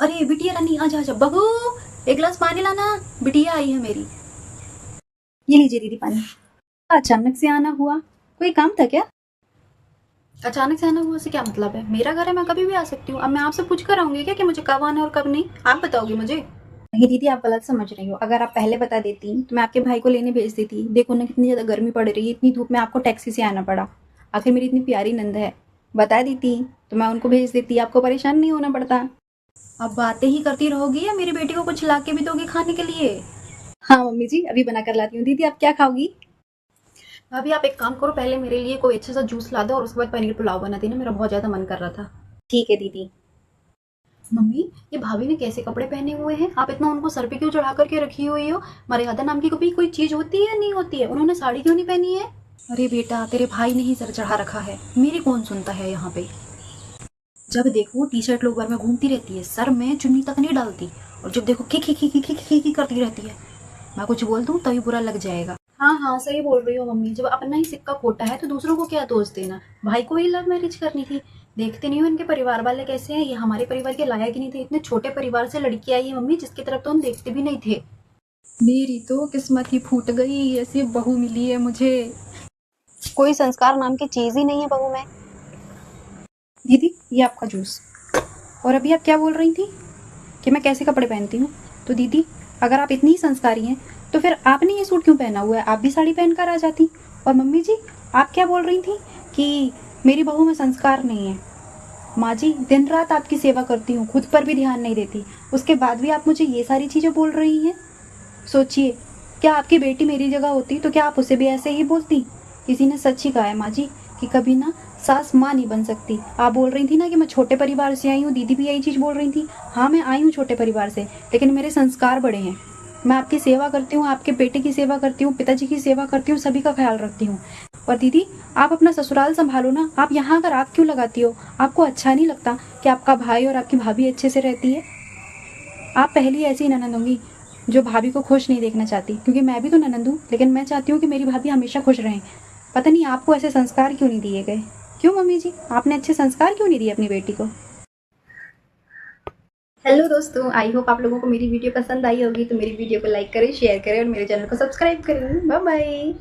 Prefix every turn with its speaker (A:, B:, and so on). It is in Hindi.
A: अरे बिटिया रानी, आजा आजा बहू, एक गिलास पानी लाना। बिटिया आई है मेरी। ये लीजिए दीदी पानी। अचानक से आना हुआ, कोई काम था क्या? अचानक से आना हुआ से क्या मतलब है? मेरा घर है, मैं कभी भी आ सकती हूँ। अब मैं आपसे पूछ कर आऊंगी क्या कि मुझे कब आना है और कब नहीं? आप बताओगे मुझे? नहीं दीदी, आप गलत समझ रही हो। अगर आप पहले बता देती तो मैं आपके भाई को लेने भेज देती। देखो ना कितनी ज्यादा गर्मी पड़ रही है, इतनी धूप में आपको टैक्सी से आना पड़ा। आखिर मेरी इतनी प्यारी नंद है, बता देती तो मैं उनको भेज देती, आपको परेशान नहीं होना पड़ता। अब बातें ही करती रहोगी या मेरी बेटी को कुछ ला के भी दोगी खाने के लिए? हाँ मम्मी जी, अभी बना कर लाती हूँ। दीदी आप क्या खाओगी? भाभी आप एक काम करो, पहले मेरे लिए कोई अच्छा सा जूस ला दो और उसके बाद पनीर पुलाव बना देना, मेरा बहुत ज्यादा मन कर रहा था। ठीक है दीदी। मम्मी, ये भाभी ने कैसे कपड़े पहने हुए हैं? आप इतना उनको सर पे क्यों चढ़ा करके रखी हुई हो? मर्यादा नाम की कभी कोई चीज होती है या नहीं होती है? उन्होंने साड़ी क्यों नहीं पहनी है? अरे बेटा, तेरे भाई ने ही सर चढ़ा रखा है, मेरी कौन सुनता है यहाँ पे। जब देखो टी शर्ट लोअर में घूमती रहती है, सर में चुन्नी तक नहीं डालती। और जब देखो खी खी खी खी खी खी खी करती रहती है। मैं कुछ बोल दूं तभी बुरा लग जाएगा। हाँ हाँ, सही बोल रही हो मम्मी। जब अपना ही सिक्का खोटा है तो दूसरों को क्या दोष देना? भाई को ही लव मैरिज करनी थी। देखते नहीं हो इनके परिवार वाले कैसे हैं? ये हमारे परिवार के लायक ही नहीं थे। इतने छोटे परिवार से लड़की आई है मम्मी, जिसकी तरफ तो हम देखते भी नहीं थे। मेरी तो किस्मत ही फूट गई, ऐसी बहू मिली है मुझे। कोई संस्कार नाम की चीज ही नहीं है बहू में। दीदी ये आपका जूस। और अभी आप क्या बोल रही थी कि मैं कैसे कपड़े पहनती हूँ? तो दीदी, अगर आप इतनी ही संस्कारी हैं तो फिर आपने ये सूट क्यों पहना हुआ है? आप भी साड़ी पहनकर आ जाती। और मम्मी जी, आप क्या बोल रही थी कि मेरी बहू में संस्कार नहीं है? माँ जी, दिन रात आपकी सेवा करती हूँ, खुद पर भी ध्यान नहीं देती, उसके बाद भी आप मुझे ये सारी चीज़ें बोल रही हैं। सोचिए, क्या आपकी बेटी मेरी जगह होती तो क्या आप उसे भी ऐसे ही बोलती? किसी ने सच ही कहा है माँ जी कि कभी ना सास माँ नहीं बन सकती। आप बोल रही थी ना कि मैं छोटे परिवार से आई हूँ, दीदी भी यही चीज़ बोल रही थी। हाँ, मैं आई हूँ छोटे परिवार से, लेकिन मेरे संस्कार बड़े हैं। मैं आपकी सेवा करती हूँ, आपके बेटे की सेवा करती हूँ, पिताजी की सेवा करती हूँ, सभी का ख्याल रखती हूँ। और दीदी, आप अपना ससुराल संभालो ना। आप यहाँ आकर आग क्यों लगाती हो? आपको अच्छा नहीं लगता कि आपका भाई और आपकी भाभी अच्छे से रहती है? आप पहली ऐसी ननद होंगी जो भाभी को खुश नहीं देखना चाहती, क्योंकि मैं भी तो ननद हूँ, लेकिन मैं चाहती हूँ कि मेरी भाभी हमेशा खुश रहें। पता नहीं आपको ऐसे संस्कार क्यों नहीं दिए गए? क्यों मम्मी जी, आपने अच्छे संस्कार क्यों नहीं दिए अपनी बेटी को? हेलो दोस्तों, आई होप आप लोगों को मेरी वीडियो पसंद आई होगी। तो मेरी वीडियो को लाइक करें, शेयर करें और मेरे चैनल को सब्सक्राइब करें। Bye bye.